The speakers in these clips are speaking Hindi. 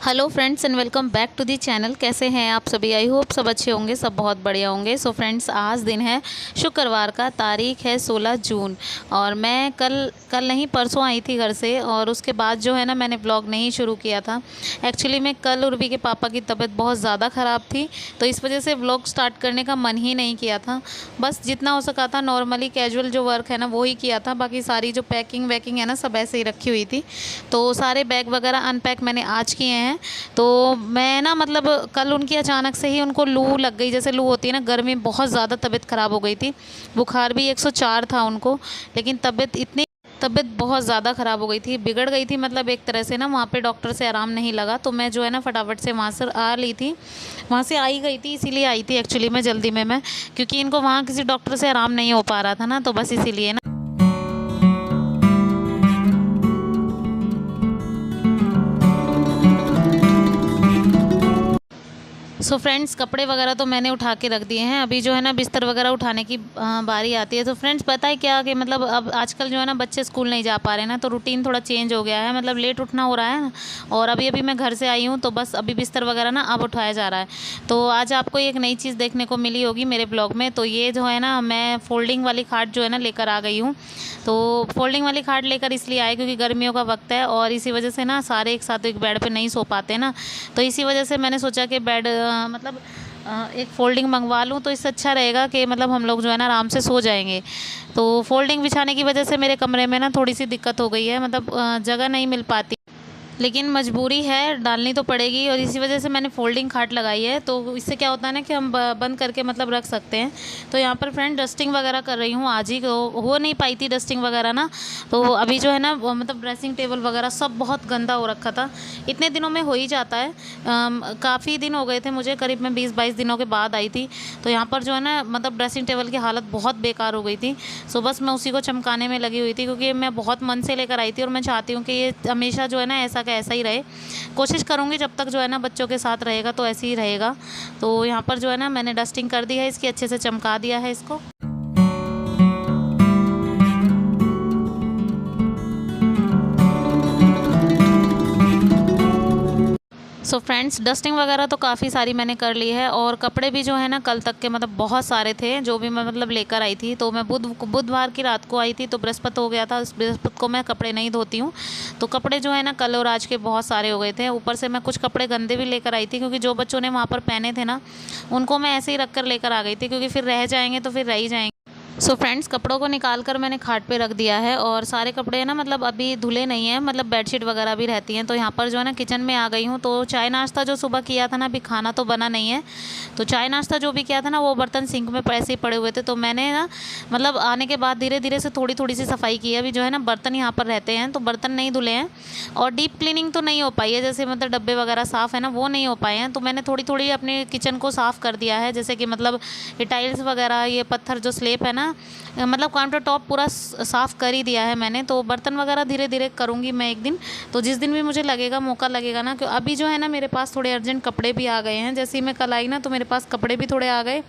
Hello friends and welcome back to the channel. कैसे हैं आप सभी? आई होप सब अच्छे होंगे, सब बहुत बढ़िया होंगे। सो फ्रेंड्स, आज दिन है शुक्रवार का, तारीख है 16 जून और मैं कल नहीं परसों आई थी घर से और उसके बाद जो है ना मैंने ब्लॉग नहीं शुरू किया था। एक्चुअली मैं कल उर्वी के पापा की तबीयत बहुत ज़्यादा ख़राब थी तो इस वजह से ब्लॉग स्टार्ट करने का मन ही नहीं किया था। बस जितना हो सका था नॉर्मली कैजुअल जो वर्क है ना वो ही किया था, बाकी सारी जो पैकिंग वैकिंग है ना सब ऐसे ही रखी हुई थी। तो सारे बैग वगैरह अनपैक मैंने आज किए हैं। तो मैं ना मतलब कल उनकी अचानक से ही उनको लू लग गई, जैसे लू होती है ना, गर्मी बहुत ज़्यादा तबीयत ख़राब हो गई थी। बुखार भी 104 था उनको, लेकिन तबीयत बहुत ज़्यादा ख़राब हो गई थी, बिगड़ गई थी मतलब एक तरह से ना। वहाँ पे डॉक्टर से आराम नहीं लगा तो मैं जो है ना फटाफट से वहाँ से आ ली थी, वहाँ से आई गई थी, इसीलिए आई थी एक्चुअली मैं जल्दी में मैं, क्योंकि इनको वहाँ किसी डॉक्टर से आराम नहीं हो पा रहा था ना, तो बस इसीलिए ना। सो फ्रेंड्स, कपड़े वगैरह तो मैंने उठा के रख दिए हैं। अभी जो है ना बिस्तर वगैरह उठाने की बारी आती है। तो फ्रेंड्स पता है क्या कि मतलब अब आजकल जो है ना बच्चे स्कूल नहीं जा पा रहे हैं ना, तो रूटीन थोड़ा चेंज हो गया है, मतलब लेट उठना हो रहा है ना। और अभी अभी मैं घर से आई हूँ तो बस अभी बिस्तर वगैरह ना अब उठाया जा रहा है। तो आज आपको एक नई चीज़ देखने को मिली होगी मेरे ब्लॉग में। तो ये जो है ना मैं फोल्डिंग वाली खाट जो है ना लेकर आ गई हूँ। तो फोल्डिंग वाली खाट लेकर इसलिए आए क्योंकि गर्मियों का वक्त है और इसी वजह से ना सारे एक साथ एक बेड पे नहीं सो पाते ना, तो इसी वजह से मैंने सोचा कि बेड मतलब एक फ़ोल्डिंग मंगवा लूँ तो इससे अच्छा रहेगा कि मतलब हम लोग जो है ना आराम से सो जाएंगे। तो फ़ोल्डिंग बिछाने की वजह से मेरे कमरे में ना थोड़ी सी दिक्कत हो गई है, मतलब जगह नहीं मिल पाती, लेकिन मजबूरी है, डालनी तो पड़ेगी और इसी वजह से मैंने फ़ोल्डिंग खाट लगाई है। तो इससे क्या होता है ना कि हम बंद करके मतलब रख सकते हैं। तो यहाँ पर फ्रेंड डस्टिंग वगैरह कर रही हूँ, आज ही हो नहीं पाई थी डस्टिंग वगैरह ना। तो अभी जो है ना मतलब ड्रेसिंग टेबल वगैरह सब बहुत गंदा हो रखा था। इतने दिनों में हो ही जाता है, काफ़ी दिन हो गए थे मुझे, करीब मैं 20-22 दिनों के बाद आई थी। तो यहाँ पर जो है ना मतलब ड्रेसिंग टेबल की हालत बहुत बेकार हो गई थी। सो बस मैं उसी को चमकाने में लगी हुई थी क्योंकि मैं बहुत मन से लेकर आई थी और मैं चाहती हूँ कि ये हमेशा जो है ना ऐसा का ऐसा ही रहे। कोशिश करूँगी जब तक जो है ना बच्चों के साथ रहेगा तो ऐसे ही रहेगा। तो यहाँ पर जो है ना मैंने डस्टिंग कर दी है इसकी, अच्छे से चमका दिया है इसको। सो फ्रेंड्स, डस्टिंग वगैरह तो काफ़ी सारी मैंने कर ली है और कपड़े भी जो है ना कल तक के मतलब बहुत सारे थे जो भी मैं मतलब लेकर आई थी। तो मैं बुधवार की रात को आई थी तो बृहस्पति हो गया था, बृहस्पति को मैं कपड़े नहीं धोती हूँ। तो कपड़े जो है ना कल और आज के बहुत सारे हो गए थे। ऊपर से मैं कुछ कपड़े गंदे भी लेकर आई थी क्योंकि जो बच्चों ने वहाँ पर पहने थे ना उनको मैं ऐसे ही रख कर लेकर आ गई थी, क्योंकि फिर रह जाएंगे तो फिर रह ही जाएंगे। सो फ्रेंड्स, कपड़ों को निकाल कर मैंने खाट पे रख दिया है और सारे कपड़े ना मतलब अभी धुले नहीं हैं, मतलब बेडशीट वगैरह भी रहती हैं। तो यहाँ पर जो है ना किचन में आ गई हूँ। तो चाय नाश्ता जो सुबह किया था ना, अभी खाना तो बना नहीं है, तो चाय नाश्ता जो भी किया था ना वो बर्तन सिंक में ऐसे ही पड़े हुए थे। तो मैंने ना मतलब आने के बाद धीरे धीरे से थोड़ी थोड़ी सी सफाई की है। अभी जो है ना बर्तन यहाँ पर रहते हैं तो बर्तन नहीं धुले हैं और डीप क्लीनिंग तो नहीं हो पाई है, जैसे मतलब डब्बे वगैरह साफ़ है ना वो नहीं हो पाए हैं। तो मैंने थोड़ी थोड़ी अपने किचन को साफ़ कर दिया है, जैसे कि मतलब ये टाइल्स वगैरह, ये पत्थर जो स्लेब है ना, मतलब काउंटर टॉप पूरा साफ़ कर ही दिया है मैंने। तो बर्तन वगैरह धीरे धीरे करूँगी मैं एक दिन, तो जिस दिन भी मुझे लगेगा मौका लगेगा ना। क्योंकि अभी जो है ना मेरे पास थोड़े अर्जेंट कपड़े भी आ गए हैं, जैसे ही मैं कल आई ना तो मेरे पास कपड़े भी थोड़े आ गए,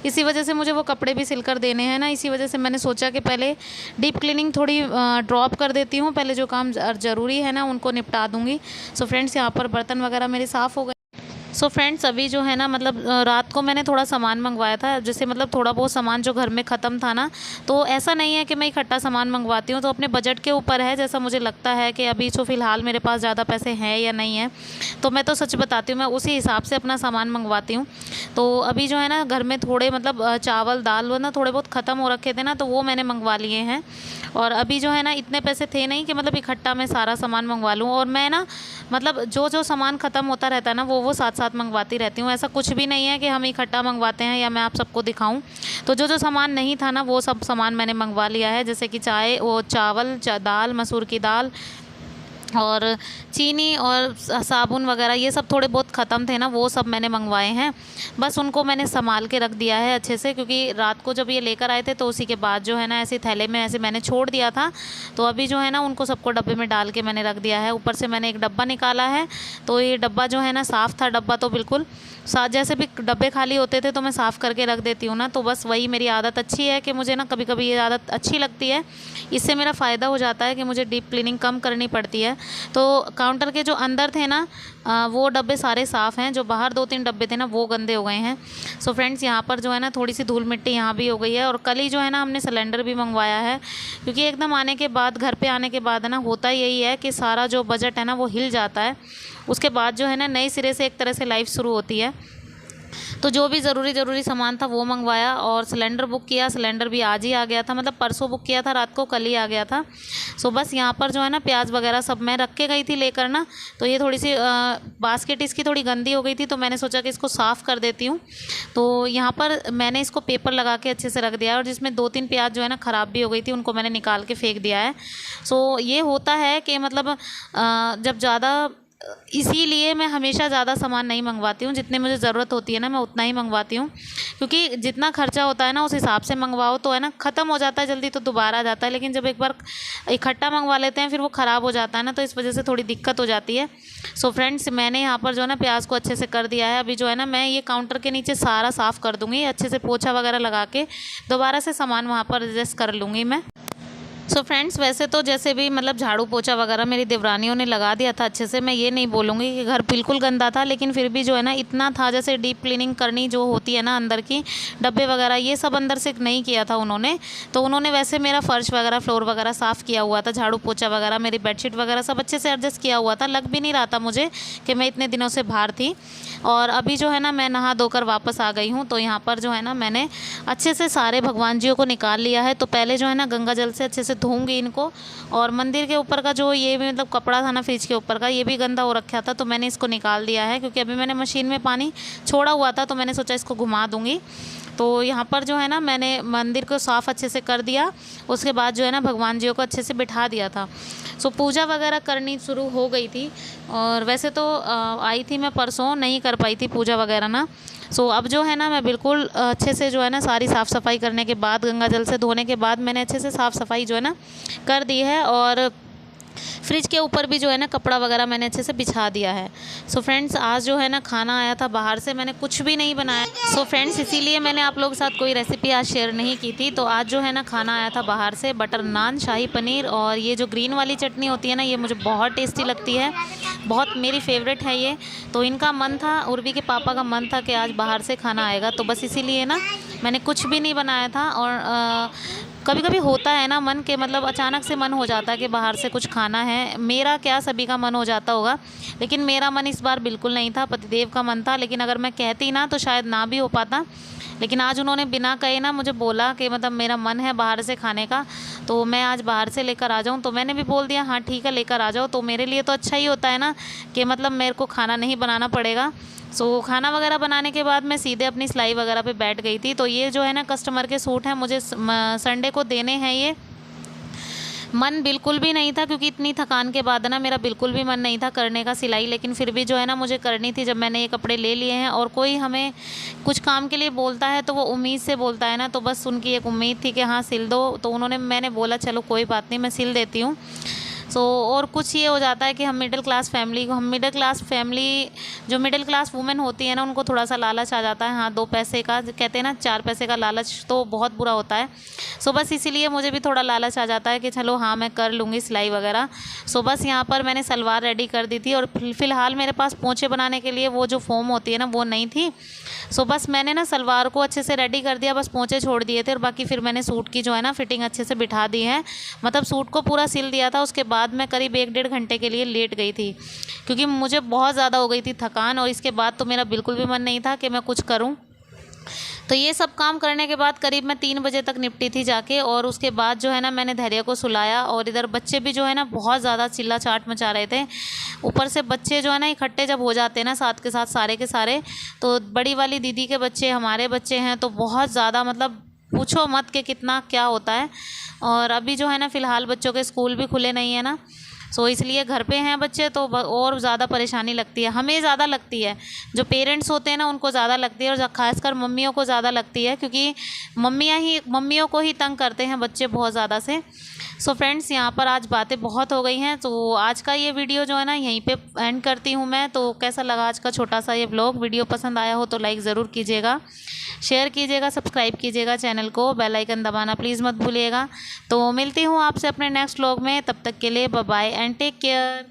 इसी वजह से मुझे वो कपड़े भी सिल कर देने हैं ना। इसी वजह से मैंने सोचा कि पहले डीप क्लीनिंग थोड़ी ड्रॉप कर देती हूँ, पहले जो काम ज़रूरी है ना उनको निपटा दूँगी। सो फ्रेंड्स, यहाँ पर बर्तन वगैरह मेरे साफ़ हो गए। सो फ्रेंड्स, अभी जो है ना मतलब रात को मैंने थोड़ा सामान मंगवाया था, जैसे मतलब थोड़ा बहुत सामान जो घर में ख़त्म था ना। तो ऐसा नहीं है कि मैं इकट्ठा सामान मंगवाती हूँ, तो अपने बजट के ऊपर है, जैसा मुझे लगता है कि अभी तो फ़िलहाल मेरे पास ज़्यादा पैसे हैं या नहीं है। तो मैं तो सच बताती हूँ, मैं उसी हिसाब से अपना सामान मंगवाती हूँ। तो अभी जो है ना घर में थोड़े मतलब चावल दाल वो ना थोड़े बहुत ख़त्म हो रखे थे ना, तो वो मैंने मंगवा लिए हैं। और अभी जो है ना इतने पैसे थे नहीं कि मतलब इकट्ठा मैं सारा सामान मंगवा लूँ। और मैं ना मतलब जो जो सामान ख़त्म होता रहता है ना वो साथ साथ मंगवाती रहती हूँ। ऐसा कुछ भी नहीं है कि हम इकट्ठा मंगवाते हैं या मैं आप सबको दिखाऊं। तो जो जो सामान नहीं था ना वो सब सामान मैंने मंगवा लिया है, जैसे कि चाय, वो चावल, दाल, मसूर की दाल और चीनी और साबुन वगैरह, ये सब थोड़े बहुत ख़त्म थे ना वो सब मैंने मंगवाए हैं। बस उनको मैंने संभाल के रख दिया है अच्छे से, क्योंकि रात को जब ये लेकर आए थे तो उसी के बाद जो है ना ऐसे थैले में ऐसे मैंने छोड़ दिया था। तो अभी जो है ना उनको सबको डब्बे में डाल के मैंने रख दिया है। ऊपर से मैंने एक डब्बा निकाला है, तो ये डब्बा जो है ना साफ़ था डब्बा, तो बिल्कुल जैसे भी डब्बे खाली होते थे तो मैं साफ़ करके रख देती हूँ ना। तो बस वही मेरी आदत अच्छी है कि मुझे ना कभी कभी ये आदत अच्छी लगती है, इससे मेरा फ़ायदा हो जाता है कि मुझे डीप क्लीनिंग कम करनी पड़ती है। तो काउंटर के जो अंदर थे ना वो डब्बे सारे साफ़ हैं, जो बाहर 2-3 डब्बे थे ना वो गंदे हो गए हैं। सो फ्रेंड्स यहाँ पर जो है ना थोड़ी सी धूल मिट्टी यहाँ भी हो गई है। और कल ही जो है ना हमने सिलेंडर भी मंगवाया है, क्योंकि एकदम आने के बाद, घर पे आने के बाद है ना, होता यही है कि सारा जो बजट है ना वो हिल जाता है। उसके बाद जो है ना नए सिरे से एक तरह से लाइफ शुरू होती है। तो जो भी ज़रूरी सामान था वो मंगवाया और सिलेंडर बुक किया। सिलेंडर भी आज ही आ गया था, मतलब परसों बुक किया था रात को, कल ही आ गया था। सो बस यहाँ पर जो है ना प्याज वगैरह सब मैं रख के गई थी लेकर ना, तो ये थोड़ी सी बास्केट इसकी थोड़ी गंदी हो गई थी, तो मैंने सोचा कि इसको साफ़ कर देती हूँ। तो यहाँ पर मैंने इसको पेपर लगा के अच्छे से रख दिया है, और जिसमें 2-3 प्याज जो है ना ख़राब भी हो गई थी, उनको मैंने निकाल के फेंक दिया है। सो ये होता है कि मतलब जब ज़्यादा, इसीलिए मैं हमेशा ज़्यादा सामान नहीं मंगवाती हूँ। जितने मुझे ज़रूरत होती है ना मैं उतना ही मंगवाती हूँ, क्योंकि जितना खर्चा होता है ना उस हिसाब से मंगवाओ तो है ना, ख़त्म हो जाता है जल्दी तो दोबारा आ जाता है। लेकिन जब एक बार इकट्ठा मंगवा लेते हैं फिर वो ख़राब हो जाता है ना, तो इस वजह से थोड़ी दिक्कत हो जाती है। सो फ्रेंड्स मैंने यहाँ पर जो है ना प्याज को अच्छे से कर दिया है। अभी जो है ना मैं ये काउंटर के नीचे सारा साफ़ कर दूँगी, अच्छे से पोछा वगैरह लगा के दोबारा से सामान वहाँ पर एडजस्ट कर लूँगी मैं। सो फ्रेंड्स वैसे तो जैसे भी मतलब झाड़ू पोछा वगैरह मेरी देवरानियों ने लगा दिया था अच्छे से, मैं ये नहीं बोलूँगी कि घर बिल्कुल गंदा था, लेकिन फिर भी जो है ना इतना था, जैसे डीप क्लीनिंग करनी जो होती है ना अंदर की डब्बे वगैरह ये सब अंदर से नहीं किया था उन्होंने। तो उन्होंने वैसे मेरा फ़र्श वगैरह, फ्लोर वगैरह साफ़ किया हुआ था, झाड़ू पोछा वगैरह, मेरी बेडशीट वगैरह सब अच्छे से एडजस्ट किया हुआ था। लग भी नहीं रहा था मुझे कि मैं इतने दिनों से बाहर थी। और अभी जो है ना मैं नहा धोकर वापस आ गई हूँ। तो यहाँ पर जो है ना मैंने अच्छे से सारे भगवान जियों को निकाल लिया है। तो पहले जो है ना गंगा जल से अच्छे से धोऊंगी इनको। और मंदिर के ऊपर का जो ये भी मतलब कपड़ा था ना फ्रिज के ऊपर का, ये भी गंदा हो रखा था, तो मैंने इसको निकाल दिया है, क्योंकि अभी मैंने मशीन में पानी छोड़ा हुआ था, तो मैंने सोचा इसको घुमा दूँगी। तो यहाँ पर जो है ना मैंने मंदिर को साफ़ अच्छे से कर दिया। उसके बाद जो है ना भगवान जियों को अच्छे से बिठा दिया था। सो पूजा वगैरह करनी शुरू हो गई थी। और वैसे तो आई थी मैं परसों, नहीं कर पाई थी पूजा वगैरह ना। सो अब जो है ना मैं बिल्कुल अच्छे से जो है ना सारी साफ़ सफाई करने के बाद, गंगा जल से धोने के बाद मैंने अच्छे से साफ़ सफाई जो है ना कर दी है। और फ्रिज के ऊपर भी जो है ना कपड़ा वगैरह मैंने अच्छे से बिछा दिया है। सो फ्रेंड्स आज जो है ना खाना आया था बाहर से, मैंने कुछ भी नहीं बनाया। सो फ्रेंड्स इसीलिए मैंने आप लोगों के साथ कोई रेसिपी आज शेयर नहीं की थी। तो आज जो है ना खाना आया था बाहर से, बटर नान, शाही पनीर, और ये जो ग्रीन वाली चटनी होती है ना ये मुझे बहुत टेस्टी लगती है, बहुत मेरी फेवरेट है ये। तो इनका मन था, उर्वी के पापा का मन था कि आज बाहर से खाना आएगा, तो बस इसीलिए ना मैंने कुछ भी नहीं बनाया था। और कभी कभी होता है ना मन के, मतलब अचानक से मन हो जाता है कि बाहर से कुछ खाना है। मेरा क्या, सभी का मन हो जाता होगा, लेकिन मेरा मन इस बार बिल्कुल नहीं था, पतिदेव का मन था। लेकिन अगर मैं कहती ना तो शायद ना भी हो पाता। लेकिन आज उन्होंने बिना कहे ना मुझे बोला कि मतलब मेरा मन है बाहर से खाने का, तो मैं आज बाहर से लेकर आ जाऊं। तो मैंने भी बोल दिया हाँ ठीक है लेकर आ जाओ। तो मेरे लिए तो अच्छा ही होता है ना कि मतलब मेरे को खाना नहीं बनाना पड़ेगा। सो खाना वगैरह बनाने के बाद मैं सीधे अपनी सिलाई वगैरह पे बैठ गई थी। तो ये जो है ना कस्टमर के सूट हैं, मुझे संडे को देने हैं। ये मन बिल्कुल भी नहीं था, क्योंकि इतनी थकान के बाद ना मेरा बिल्कुल भी मन नहीं था करने का सिलाई, लेकिन फिर भी जो है ना मुझे करनी थी। जब मैंने ये कपड़े ले लिए हैं और कोई हमें कुछ काम के लिए बोलता है तो वो उम्मीद से बोलता है ना, तो बस उनकी एक उम्मीद थी कि हाँ सिल दो। तो मैंने बोला चलो कोई बात नहीं मैं सिल देती हूँ। और कुछ ये हो जाता है कि हम मिडिल क्लास फैमिली जो मिडिल क्लास वुमेन होती है ना, उनको थोड़ा सा लालच आ जाता है। हाँ 2 पैसे का, कहते हैं ना 4 पैसे का लालच तो बहुत बुरा होता है। बस इसीलिए मुझे भी थोड़ा लालच आ जाता है कि चलो हाँ मैं कर लूँगी सिलाई वगैरह। बस यहाँ पर मैंने सलवार रेडी कर दी थी। और फ़िलहाल मेरे पास पोंछे बनाने के लिए वो जो फोम होती है ना वो नहीं थी। बस मैंने ना सलवार को अच्छे से रेडी कर दिया, बस पोंछे छोड़ दिए थे। और बाकी फिर मैंने सूट की जो है ना फिटिंग अच्छे से बिठा दी है, मतलब सूट को पूरा सिल दिया था। उसके बाद मैं करीब 1-1.5 घंटे के लिए लेट गई थी, क्योंकि मुझे बहुत ज़्यादा हो गई थी थकान। और इसके बाद तो मेरा बिल्कुल भी मन नहीं था कि मैं कुछ करूं। तो ये सब काम करने के बाद करीब मैं 3 बजे तक निपटी थी जाके। और उसके बाद जो है ना मैंने धैर्य को सुलाया। और इधर बच्चे भी जो है ना बहुत ज़्यादा चिल्ला चाट मचा रहे थे। ऊपर से बच्चे जो है ना इकट्ठे जब हो जाते हैं ना साथ के साथ सारे के सारे, तो बड़ी वाली दीदी के बच्चे, हमारे बच्चे हैं, तो बहुत ज़्यादा मतलब पूछो मत कि कितना क्या होता है। और अभी जो है ना फ़िलहाल बच्चों के स्कूल भी खुले नहीं है ना, इसलिए घर पे हैं बच्चे, तो और ज़्यादा परेशानी लगती है, हमें ज़्यादा लगती है। जो पेरेंट्स होते हैं ना उनको ज़्यादा लगती है, और ख़ासकर मम्मियों को ज़्यादा लगती है, क्योंकि मम्मियों को ही तंग करते हैं बच्चे बहुत ज़्यादा से। सो फ्रेंड्स, यहाँ पर आज बातें बहुत हो गई हैं, तो आज का ये वीडियो जो है ना यहीं पे एंड करती हूँ मैं। तो कैसा लगा आज का छोटा सा ये व्लॉग? वीडियो पसंद आया हो तो लाइक ज़रूर कीजिएगा, शेयर कीजिएगा, सब्सक्राइब कीजिएगा चैनल को, बेल आइकन दबाना प्लीज़ मत भूलिएगा। तो मिलती हूँ आपसे अपने नेक्स्ट व्लॉग में, तब तक के लिए bye bye and take care.